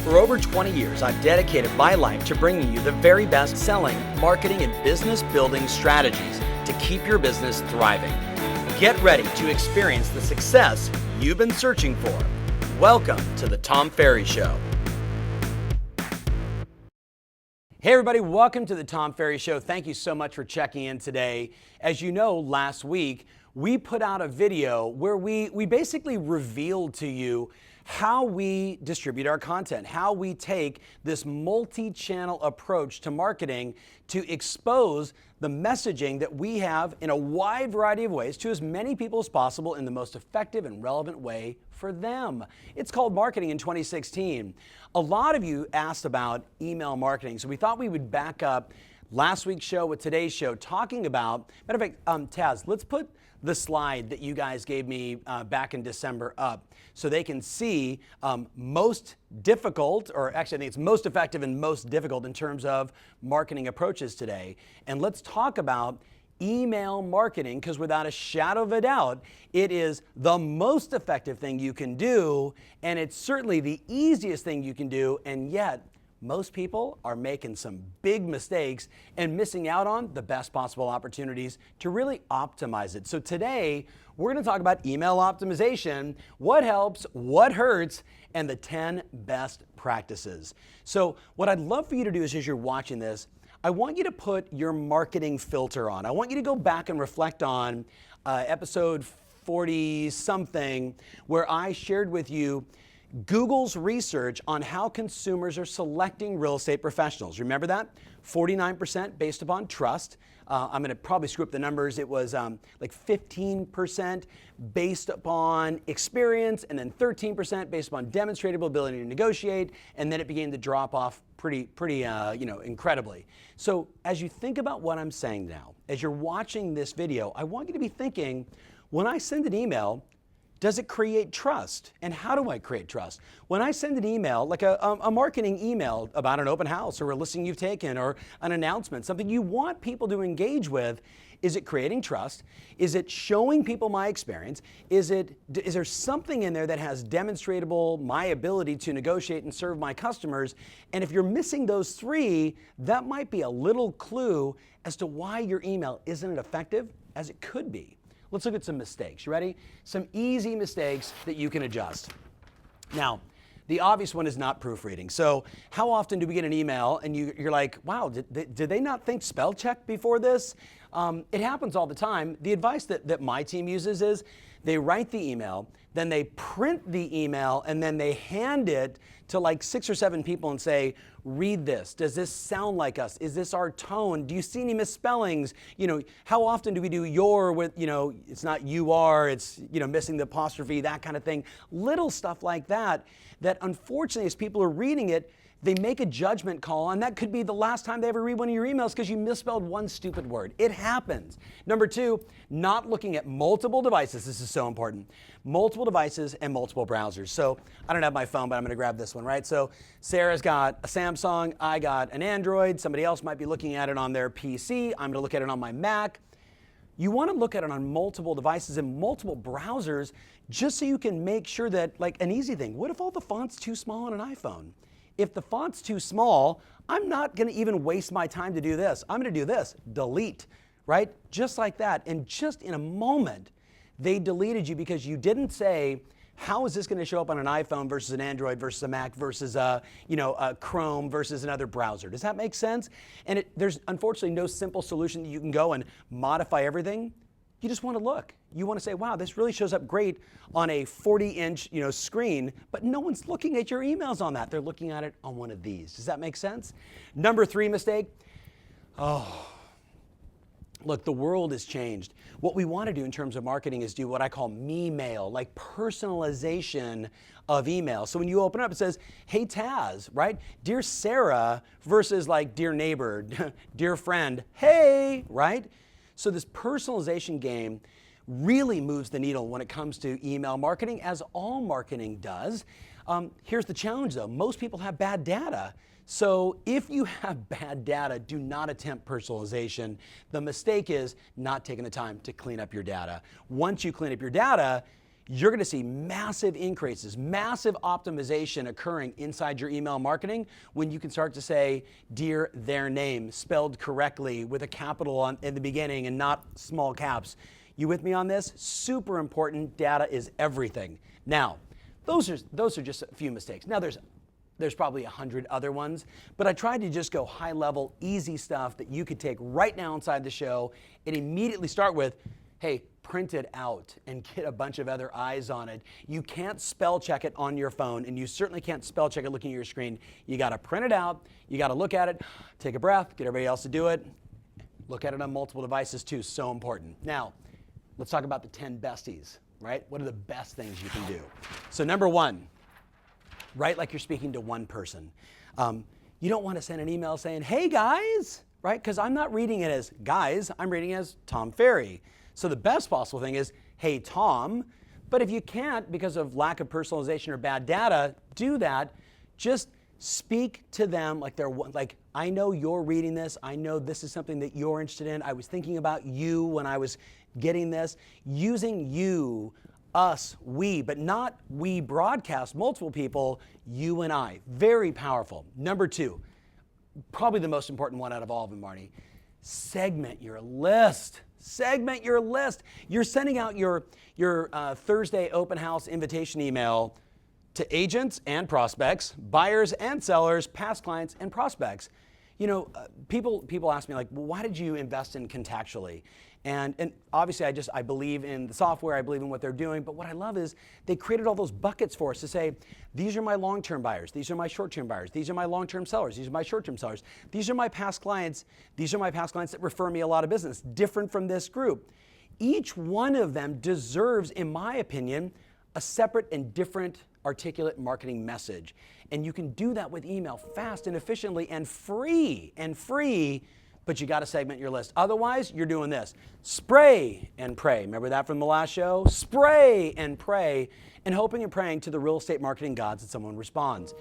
For over 20 years, I've dedicated my life to bringing you the very best selling, marketing, and business building strategies to keep your business thriving. Get ready to experience the success you've been searching for. Welcome to the Tom Ferry Show. Hey everybody, welcome to the Tom Ferry Show. Thank you so much for checking in today. As you know, last week, we put out a video where we basically revealed to you how we distribute our content, how we take this multi-channel approach to marketing to expose the messaging that we have in a wide variety of ways to as many people as possible in the most effective and relevant way for them. It's called Marketing in 2016. A lot of you asked about email marketing, so we thought we would back up last week's show with today's show talking about, matter of fact, Taz, let's put the slide that you guys gave me back in December up so they can see most difficult, or actually I think it's most effective and most difficult in terms of marketing approaches today. And let's talk about email marketing, because without a shadow of a doubt, it is the most effective thing you can do, and it's certainly the easiest thing you can do, and yet most people are making some big mistakes and missing out on the best possible opportunities to really optimize it. So today, we're going to talk about email optimization, what helps, what hurts, and the 10 best practices. So what I'd love for you to do is, as you're watching this, I want you to put your marketing filter on. I want you to go back and reflect on episode 40-something, where I shared with you Google's research on how consumers are selecting real estate professionals. Remember that? 49% based upon trust. I'm going to probably screw up the numbers. It was like 15% based upon experience, and then 13% based upon demonstrable ability to negotiate, and then it began to drop off pretty incredibly. So as you think about what I'm saying now, as you're watching this video, I want you to be thinking, when I send an email, does it create trust? And how do I create trust? When I send an email, like a marketing email about an open house or a listing you've taken or an announcement, something you want people to engage with, is it creating trust? Is it showing people my experience? Is there something in there that has demonstrable my ability to negotiate and serve my customers? And if you're missing those three, that might be a little clue as to why your email isn't as effective as it could be. Let's look at some mistakes. You ready? Some easy mistakes that you can adjust. Now, the obvious one is not proofreading. So how often do we get an email and you're like, wow, did they not think spell check before this? It happens all the time. The advice that my team uses is they write the email, then they print the email, and then they hand it to like 6 or 7 people and say, read this. Does this sound like us? Is this our tone? Do you see any misspellings? How often do we do your with, it's not you are, it's, missing the apostrophe, that kind of thing. Little stuff like that unfortunately, as people are reading it, they make a judgment call, and that could be the last time they ever read one of your emails because you misspelled one stupid word. It happens. Number 2, not looking at multiple devices. This is so important. Multiple devices and multiple browsers. So I don't have my phone, but I'm going to grab this one, right? So Sarah's got a Samsung. I got an Android. Somebody else might be looking at it on their PC. I'm going to look at it on my Mac. You want to look at it on multiple devices and multiple browsers just so you can make sure that, like an easy thing, what if all the font's too small on an iPhone? If the font's too small, I'm not going to even waste my time to do this. I'm going to do this, delete, right? Just like that. And just in a moment, they deleted you because you didn't say, how is this going to show up on an iPhone versus an Android versus a Mac versus a Chrome versus another browser? Does that make sense? And there's unfortunately no simple solution that you can go and modify everything. You just want to look. You want to say, wow, this really shows up great on a 40-inch screen, but no one's looking at your emails on that. They're looking at it on one of these. Does that make sense? Number 3 mistake. Look, the world has changed. What we want to do in terms of marketing is do what I call me-mail, like personalization of email. So when you open up, it says, hey Taz, right? Dear Sarah versus like dear neighbor, dear friend, hey, right? So this personalization game really moves the needle when it comes to email marketing, as all marketing does. Here's the challenge though. Most people have bad data. So if you have bad data, do not attempt personalization. The mistake is not taking the time to clean up your data. Once you clean up your data, you're going to see massive increases, massive optimization occurring inside your email marketing when you can start to say, dear their name, spelled correctly with a capital in the beginning and not small caps. You with me on this? Super important. Data is everything. Now, those are just a few mistakes. Now, there's probably 100 other ones, but I tried to just go high level, easy stuff that you could take right now inside the show and immediately start with, hey, print it out and get a bunch of other eyes on it. You can't spell check it on your phone, and you certainly can't spell check it looking at your screen. You got to print it out. You got to look at it, take a breath, get everybody else to do it. Look at it on multiple devices too, so important. Now, let's talk about the 10 besties, right? What are the best things you can do? So number one, write like you're speaking to one person. You don't want to send an email saying, hey guys, right? Because I'm not reading it as guys, I'm reading it as Tom Ferry. So the best possible thing is, hey Tom, but if you can't because of lack of personalization or bad data, do that. Just speak to them like they're like, I know you're reading this. I know this is something that you're interested in. I was thinking about you when I was getting this. Using you, us, we, but not we broadcast, multiple people, you and I. Very powerful. Number two, probably the most important one out of all of them, Marty, segment your list. Segment your list. You're sending out your Thursday open house invitation email to agents and prospects, buyers and sellers, past clients and prospects. You know, people ask me like, well, why did you invest in Contactually? And obviously I believe in the software, I believe in what they're doing, but what I love is they created all those buckets for us to say, these are my long-term buyers, these are my short-term buyers, these are my long-term sellers, these are my short-term sellers, these are my past clients, these are my past clients that refer me a lot of business, different from this group. Each one of them deserves, in my opinion, a separate and different articulate marketing message. And you can do that with email fast and efficiently and free, but you got to segment your list. Otherwise, you're doing this. Spray and pray. Remember that from the last show? Spray and pray, and hoping and praying to the real estate marketing gods that someone responds.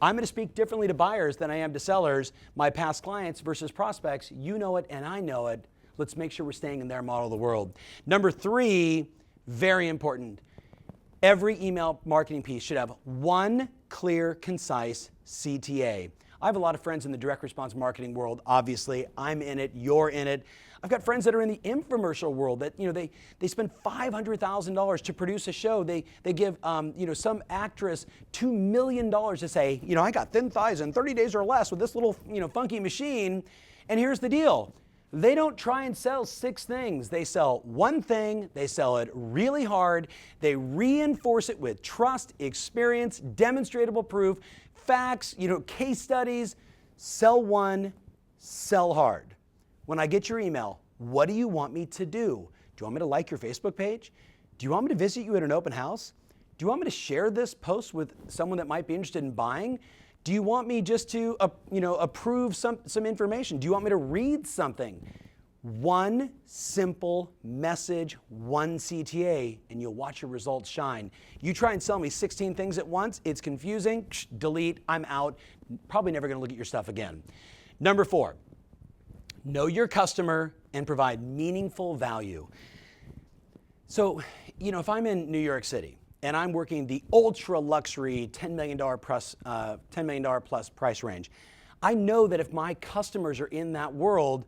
I'm going to speak differently to buyers than I am to sellers, my past clients versus prospects. You know it and I know it. Let's make sure we're staying in their model of the world. Number three, very important. Every email marketing piece should have one clear, concise CTA. I have a lot of friends in the direct response marketing world. Obviously, I'm in it, you're in it. I've got friends that are in the infomercial world that, they spend $500,000 to produce a show. They give, some actress $2 million to say, I got thin thighs in 30 days or less with this little, funky machine. And here's the deal. They don't try and sell 6 things. They sell one thing, they sell it really hard, they reinforce it with trust, experience, demonstrable proof, facts, case studies. Sell one, sell hard. When I get your email, what do you want me to do? Do you want me to like your Facebook page? Do you want me to visit you at an open house? Do you want me to share this post with someone that might be interested in buying? Do you want me just to, approve some information? Do you want me to read something? One simple message, one CTA, and you'll watch your results shine. You try and sell me 16 things at once, it's confusing, delete, I'm out, probably never gonna look at your stuff again. Number 4, know your customer and provide meaningful value. So, if I'm in New York City, and I'm working the ultra luxury $10 million plus price range, I know that if my customers are in that world,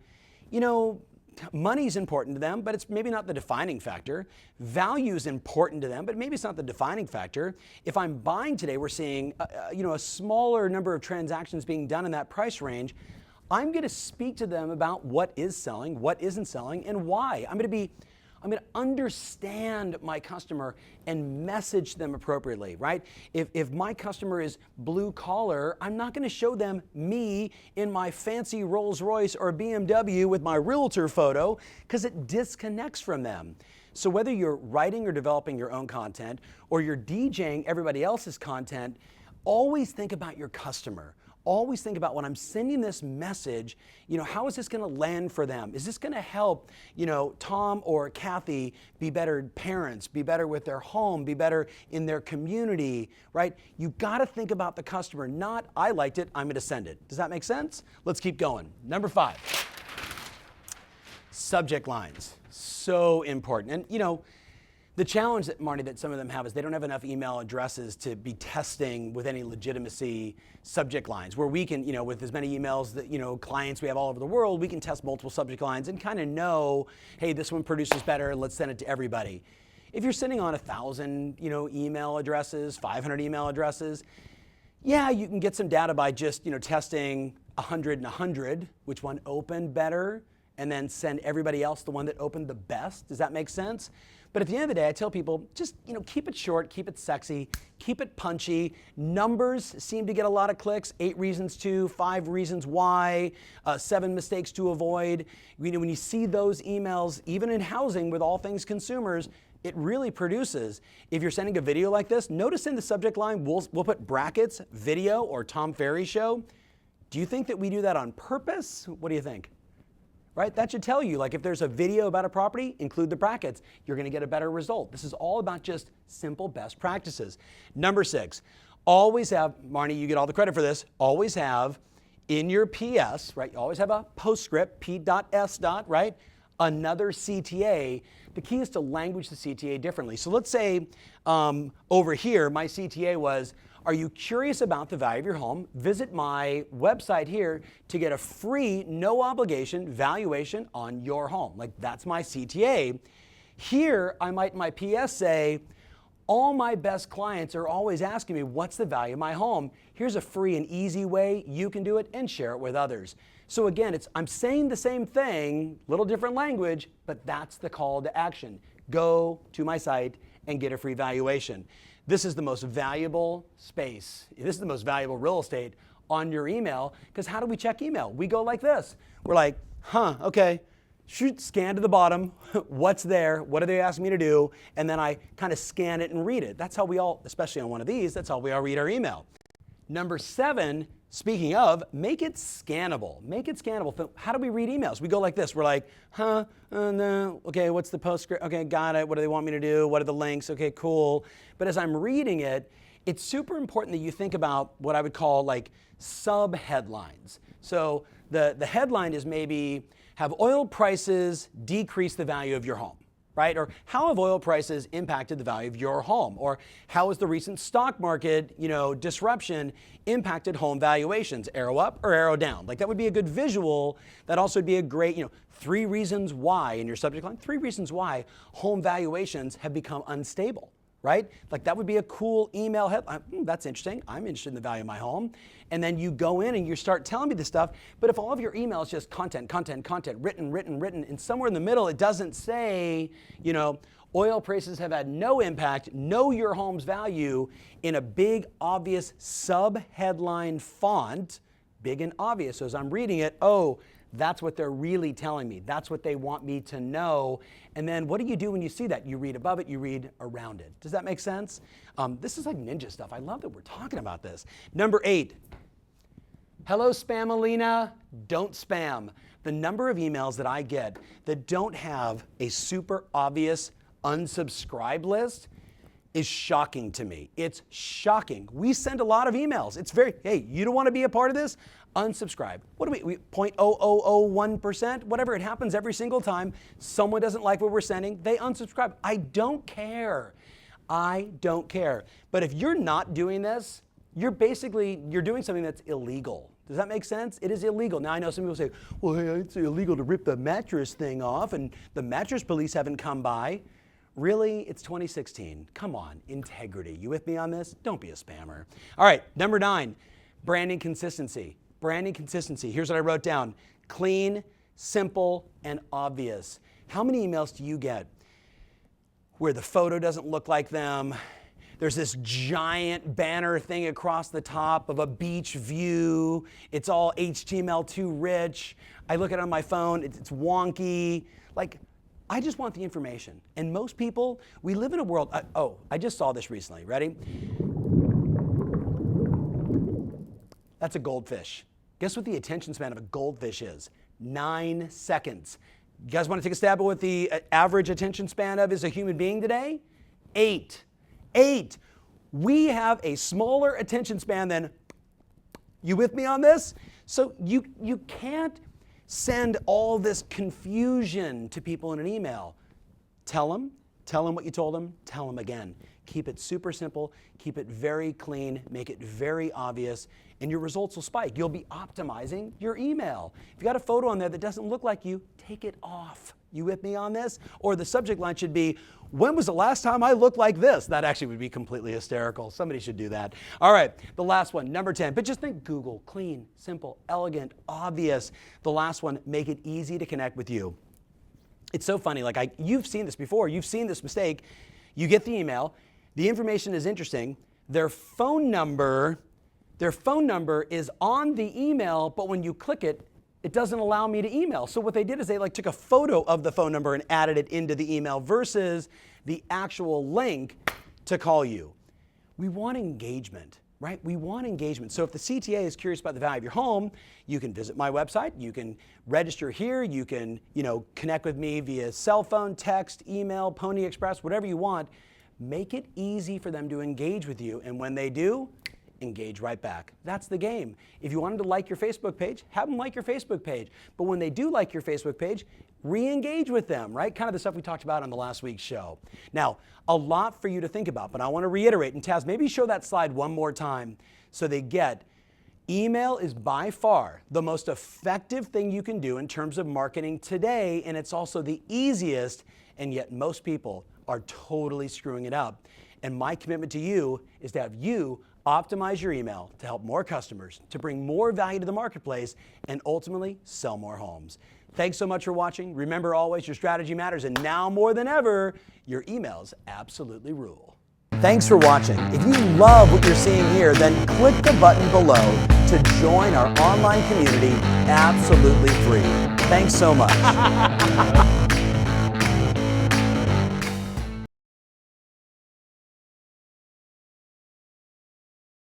money's important to them, but it's maybe not the defining factor. Value is important to them, but maybe it's not the defining factor. If I'm buying today, we're seeing a smaller number of transactions being done in that price range. I'm going to speak to them about what is selling, what isn't selling, and why. I'm going to understand my customer and message them appropriately, right? If my customer is blue collar, I'm not going to show them me in my fancy Rolls Royce or BMW with my realtor photo because it disconnects from them. So whether you're writing or developing your own content or you're DJing everybody else's content, always think about your customer. Always think about when I'm sending this message, how is this going to land for them? Is this going to help, Tom or Kathy be better parents, be better with their home, be better in their community, right? You've got to think about the customer, not I liked it, I'm going to send it. Does that make sense? Let's keep going. Number 5, subject lines. So important. And, The challenge that, Marty, that some of them have is they don't have enough email addresses to be testing with any legitimacy subject lines, where we can, with as many emails that, clients we have all over the world, we can test multiple subject lines and kind of know, hey, this one produces better, let's send it to everybody. If you're sitting on 1,000, email addresses, 500 email addresses, yeah, you can get some data by just, testing 100 and 100, which one opened better, and then send everybody else the one that opened the best. Does that make sense? But at the end of the day, I tell people, just keep it short, keep it sexy, keep it punchy. Numbers seem to get a lot of clicks. 8 reasons to, 5 reasons why, 7 mistakes to avoid. When you see those emails, even in housing with all things consumers, it really produces. If you're sending a video like this, notice in the subject line, we'll put brackets, video, or Tom Ferry Show. Do you think that we do that on purpose? What do you think? Right? That should tell you, like if there's a video about a property, include the brackets. You're going to get a better result. This is all about just simple best practices. Number 6, always have, Marnie, you get all the credit for this, always have in your PS, right? You always have a postscript, P.S. right? Another CTA. The key is to language the CTA differently. So let's say over here, my CTA was, are you curious about the value of your home? Visit my website here to get a free, no obligation valuation on your home. Like that's my CTA. Here, I might in my PS say, all my best clients are always asking me, what's the value of my home? Here's a free and easy way you can do it and share it with others. So again, I'm saying the same thing, little different language, but that's the call to action. Go to my site and get a free valuation. This is the most valuable space. This is the most valuable real estate on your email, because how do we check email? We go like this. We're like, okay, shoot, scan to the bottom. What's there? What are they asking me to do? And then I kind of scan it and read it. That's how we all, especially on one of these, that's how we all read our email. Number 7, speaking of, make it scannable. Make it scannable. So how do we read emails? We go like this. We're like, no, okay, what's the postscript? Okay, got it. What do they want me to do? What are the links? Okay, cool. But as I'm reading it, it's super important that you think about what I would call like sub-headlines. So the headline is maybe, have oil prices decreased the value of your home? Right? Or how have oil prices impacted the value of your home? Or how has the recent stock market, disruption impacted home valuations? Arrow up or arrow down? Like that would be a good visual. That also would be a great, 3 reasons why in your subject line, 3 reasons why home valuations have become unstable. Right? Like that would be a cool email headline. That's interesting. I'm interested in the value of my home. And then you go in and you start telling me this stuff. But if all of your email is just content, written, and somewhere in the middle it doesn't say, oil prices have had no impact, know your home's value in a big, obvious sub-headline font, big and obvious. So as I'm reading it, that's what they're really telling me. That's what they want me to know. And then what do you do when you see that? You read above it, you read around it. Does that make sense? This is like ninja stuff. I love that we're talking about this. Number 8, hello Spamalina, don't spam. The number of emails that I get that don't have a super obvious unsubscribe list is shocking to me. It's shocking. We send a lot of emails. It's hey, you don't want to be a part of this? Unsubscribe. What do we 0.0001%? Whatever, it happens every single time. Someone doesn't like what we're sending, they unsubscribe. I don't care. I don't care. But if you're not doing this, you're doing something that's illegal. Does that make sense? It is illegal. Now I know some people say, well, hey, it's illegal to rip the mattress thing off and the mattress police haven't come by. Really? It's 2016. Come on, integrity. You with me on this? Don't be a spammer. All right, number 9, branding consistency. Branding consistency. Here's what I wrote down. Clean, simple, and obvious. How many emails do you get where the photo doesn't look like them? There's this giant banner thing across the top of a beach view. It's all HTML2 rich. I look at it on my phone. It's wonky. Like, I just want the information. And most people, we live in a world, I just saw this recently. Ready? That's a goldfish. Guess what the attention span of a goldfish is? 9 seconds. You guys want to take a stab at what the average attention span of is a human being today? 8. We have a smaller attention span than, you with me on this? So you can't send all this confusion to people in an email. Tell them Tell them what you told them, tell them again. Keep it super simple, keep it very clean, make it very obvious, and your results will spike. You'll be optimizing your email. If you got a photo on there that doesn't look like you, take it off. You with me on this? Or the subject line should be, when was the last time I looked like this? That actually would be completely hysterical. Somebody should do that. All right, the last one, number 10. But just think Google, clean, simple, elegant, obvious. The last one, make it easy to connect with you. It's so funny, like you've seen this before, you've seen this mistake. You get the email, the information is interesting, their phone number is on the email, but when you click it, it doesn't allow me to email. So what they did is they took a photo of the phone number and added it into the email versus the actual link to call you. We want engagement, right? We want engagement. So if the CTA is curious about the value of your home, you can visit my website, you can register here, you can, connect with me via cell phone, text, email, Pony Express, whatever you want. Make it easy for them to engage with you, and when they do, engage right back. That's the game. If you want them to like your Facebook page, have them like your Facebook page. But when they do like your Facebook page, re-engage with them, right? Kind of the stuff we talked about on the last week's show. Now, a lot for you to think about, but I want to reiterate, and Taz, maybe show that slide one more time so they get, email is by far the most effective thing you can do in terms of marketing today, and it's also the easiest, and yet most people are totally screwing it up. And my commitment to you is to have you optimize your email to help more customers, to bring more value to the marketplace, and ultimately sell more homes. Thanks so much for watching. Remember always, your strategy matters, and now more than ever, your emails absolutely rule. Thanks for watching. If you love what you're seeing here, then click the button below to join our online community absolutely free. Thanks so much.